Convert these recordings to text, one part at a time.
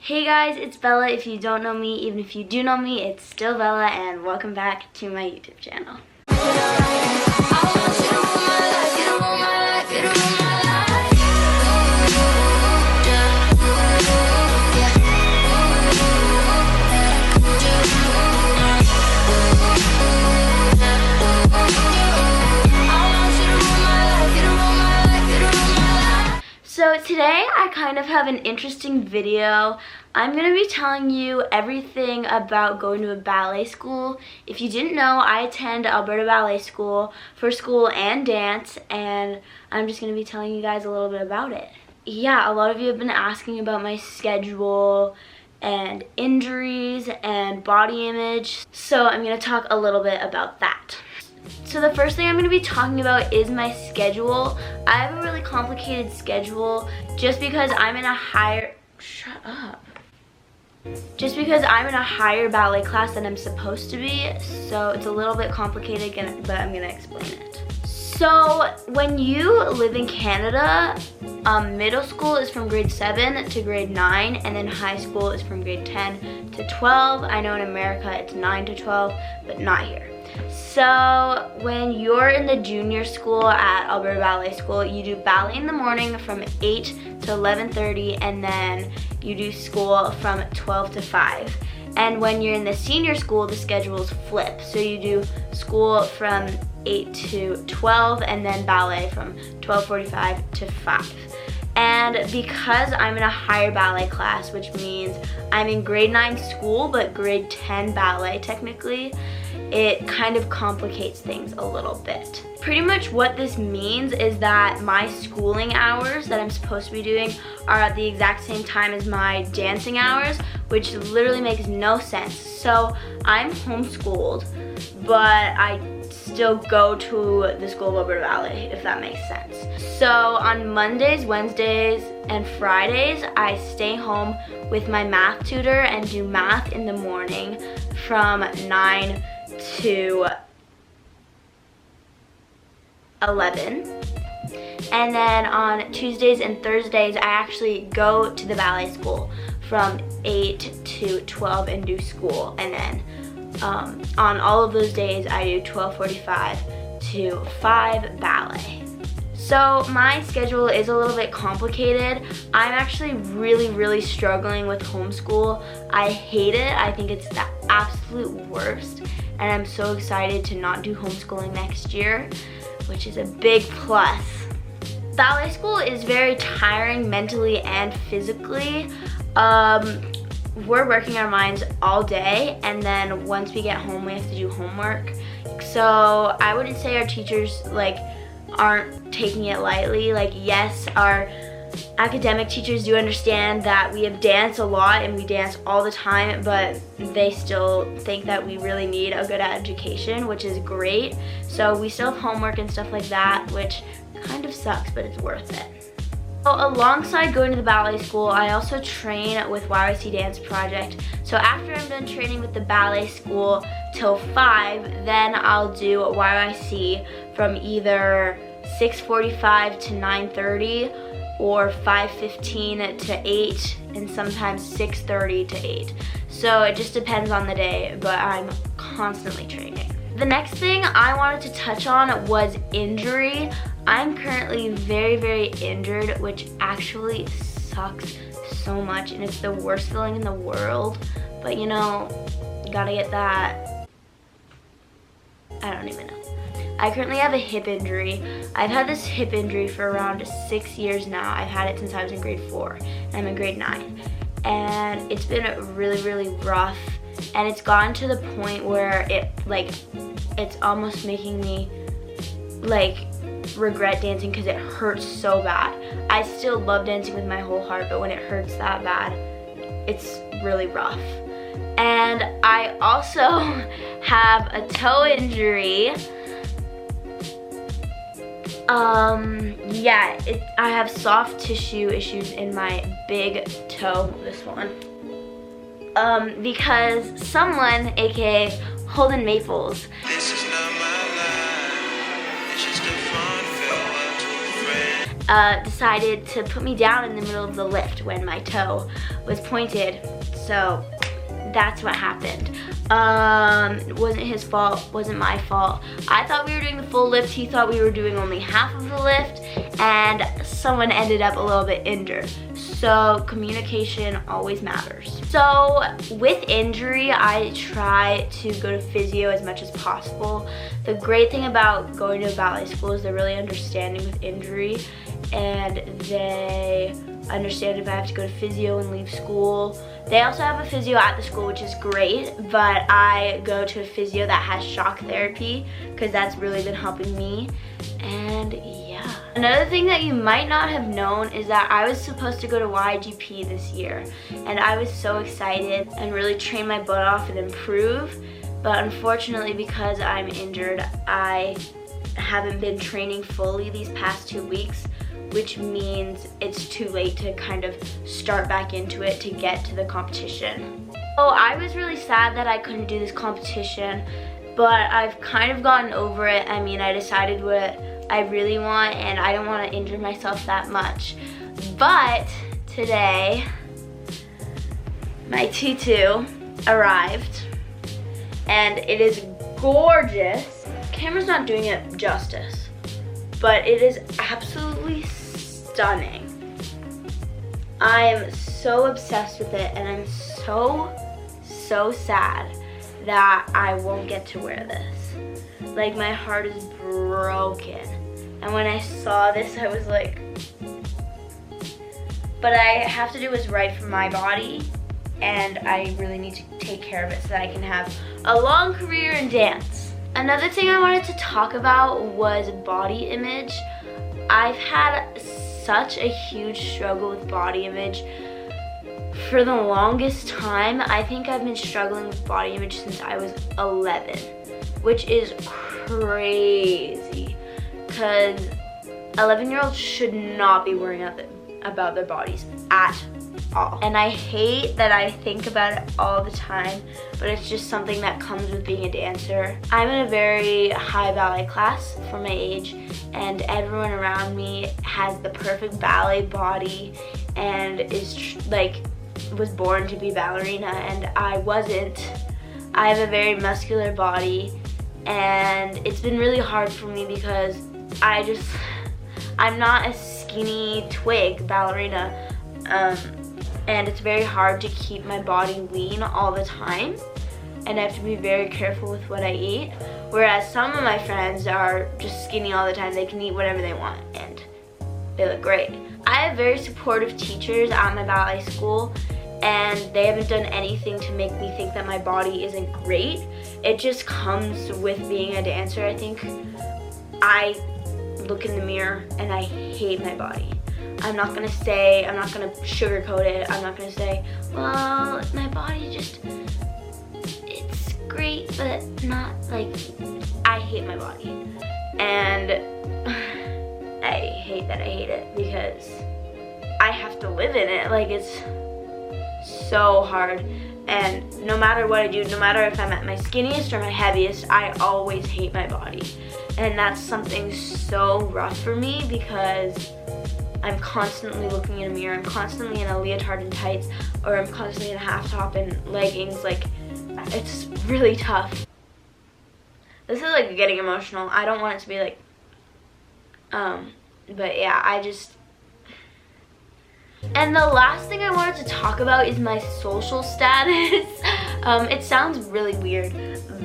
Hey guys, it's Bella. If you don't know me, even if you do know me, it's still Bella, and welcome back to my YouTube channel. So today I kind of have an interesting video. I'm going to be telling you everything about going to a ballet school. If you didn't know, I attend Alberta Ballet School for school and dance, and I'm just going to be telling you guys a little bit about it. Yeah, a lot of you have been asking about my schedule and injuries and body image, so I'm going to talk a little bit about that. So the first thing I'm going to be talking about is my schedule. I have a really complicated schedule just because I'm in a higher... Shut up. Just because I'm in a higher ballet class than I'm supposed to be, so it's a little bit complicated, but I'm going to explain it. So when you live in Canada, middle school is from grade 7 to grade 9, and then high school is from grade 10 to 12. I know in America it's 9 to 12, but not here. So when you're in the junior school at Alberta Ballet School, you do ballet in the morning from 8 to 11:30, and then you do school from 12 to 5. And when you're in the senior school, the schedules flip. So you do school from 8 to 12, and then ballet from 12:45 to 5. And because I'm in a higher ballet class, which means I'm in grade 9 school, but grade 10 ballet technically, it kind of complicates things a little bit. Pretty much what this means is that my schooling hours that I'm supposed to be doing are at the exact same time as my dancing hours, which literally makes no sense. So I'm homeschooled, but I still go to the School of Alberta Ballet, if that makes sense. So on Mondays, Wednesdays, and Fridays, I stay home with my math tutor and do math in the morning from 9 to 11. And then on Tuesdays and Thursdays, I actually go to the ballet school from 8 to 12 and do school. And then on all of those days, I do 12:45 to 5 ballet. So my schedule is a little bit complicated. I'm actually really struggling with homeschool. I hate it. I think it's the absolute worst. And I'm so excited to not do homeschooling next year, which is a big plus. Ballet school is very tiring mentally and physically. We're working our minds all day, and then once we get home, we have to do homework. So I wouldn't say our teachers aren't taking it lightly. Yes, our academic teachers do understand that we have danced a lot and we dance all the time, but they still think that we really need a good education, which is great. So we still have homework and stuff like that, which kind of sucks, but it's worth it. So alongside going to the ballet school, I also train with YYC Dance Project. So after I'm done training with the ballet school till 5, then I'll do YYC from either 6:45 to 9:30 or 5:15 to 8, and sometimes 6:30 to 8. So it just depends on the day, but I'm constantly training. The next thing I wanted to touch on was injury. I'm currently very injured, which actually sucks so much, and it's the worst feeling in the world. But you know, you gotta get that. I don't even know. I currently have a hip injury. I've had this hip injury for around 6 years now. I've had it since I was in grade 4, and I'm in grade 9. And it's been really rough, and it's gotten to the point where it's almost making me regret dancing because it hurts so bad. I still love dancing with my whole heart, but when it hurts that bad, it's really rough. And I also have a toe injury. Yeah, I have soft tissue issues in my big toe, this one. Because someone, aka Holden Maples, decided to put me down in the middle of the lift when my toe was pointed. So that's what happened. It wasn't his fault, wasn't my fault. I thought we were doing the full lift, he thought we were doing only half of the lift, and someone ended up a little bit injured. So communication always matters. So with injury, I try to go to physio as much as possible. The great thing about going to a ballet school is they're really understanding with injury, and they understand if I have to go to physio and leave school. They also have a physio at the school, which is great, but I go to a physio that has shock therapy because that's really been helping me. And yeah. Another thing that you might not have known is that I was supposed to go to YGP this year, and I was so excited and really train my butt off and improve. But unfortunately, because I'm injured, I haven't been training fully these past 2 weeks, which means it's too late to kind of start back into it to get to the competition. So I was really sad that I couldn't do this competition, but I've kind of gotten over it. I mean, I decided what I really want, and I don't want to injure myself that much. But today, my tutu arrived, and it is gorgeous. Camera's not doing it justice, but it is absolutely stunning. I am so obsessed with it, and I'm so sad that I won't get to wear this. Like, my heart is broken. And when I saw this, I was like, but I have to do what's right for my body, and I really need to take care of it so that I can have a long career in dance. Another thing I wanted to talk about was body image. I've had such a huge struggle with body image for the longest time. I think I've been struggling with body image since I was 11, which is crazy because 11-year-olds should not be worrying about their bodies at all. And I hate that I think about it all the time, but it's just something that comes with being a dancer. I'm in a very high ballet class for my age, and everyone around me has the perfect ballet body and was born to be ballerina, and I wasn't. I have a very muscular body, and it's been really hard for me because I'm not a skinny twig ballerina, and it's very hard to keep my body lean all the time, and I have to be very careful with what I eat, whereas some of my friends are just skinny all the time. They can eat whatever they want and they look great. I have very supportive teachers at my ballet school, and they haven't done anything to make me think that my body isn't great. It just comes with being a dancer. I think I look in the mirror and I hate my body. I'm not gonna sugarcoat it. I'm not gonna say, well, my body it's great, but not like, I hate my body. And I hate that I hate it because I have to live in it. Like, it's so hard. And no matter what I do, no matter if I'm at my skinniest or my heaviest, I always hate my body. And that's something so rough for me because I'm constantly looking in a mirror. I'm constantly in a leotard and tights, or I'm constantly in a half top and leggings. Like, it's really tough. This is like getting emotional. I don't want it to be like, but yeah, and the last thing I wanted to talk about is my social status. It sounds really weird,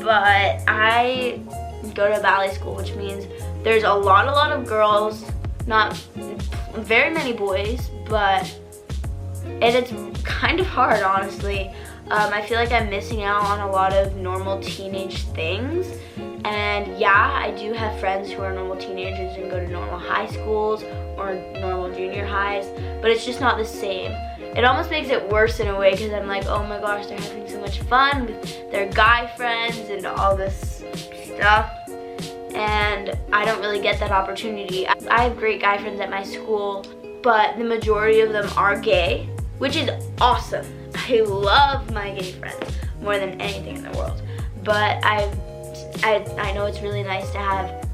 but I go to a ballet school, which means there's a lot of girls, not very many boys, and it's kind of hard, honestly. I feel like I'm missing out on a lot of normal teenage things. And yeah, I do have friends who are normal teenagers and go to normal high schools or normal junior highs, but it's just not the same. It almost makes it worse in a way because I'm like, oh my gosh, they're having so much fun with their guy friends and all this stuff, and I don't really get that opportunity. I have great guy friends at my school, but the majority of them are gay, which is awesome. I love my gay friends more than anything in the world, but I know it's really nice to have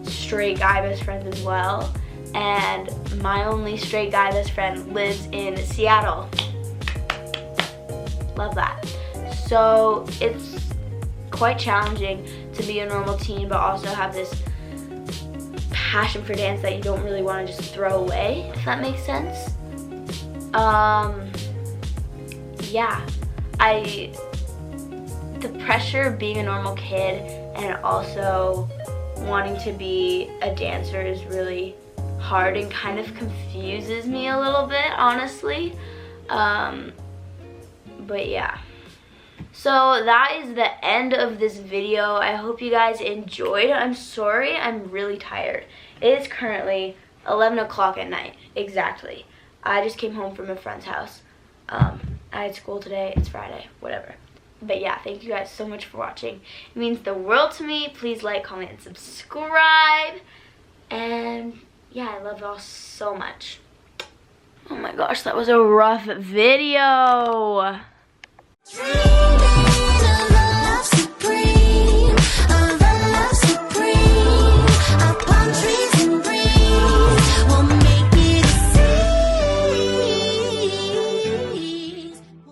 straight guy best friends as well, and my only straight guy best friend lives in Seattle. Love that. So it's quite challenging to be a normal teen but also have this passion for dance that you don't really want to just throw away, if that makes sense. Yeah, the pressure of being a normal kid and also wanting to be a dancer is really hard and kind of confuses me a little bit, honestly. But yeah. So that is the end of this video. I hope you guys enjoyed. I'm sorry, I'm really tired. It is currently 11 o'clock at night, exactly. I just came home from a friend's house. I had school today, it's Friday, whatever. But yeah, thank you guys so much for watching. It means the world to me. Please like, comment, and subscribe. And yeah, I love y'all so much. Oh my gosh, that was a rough video.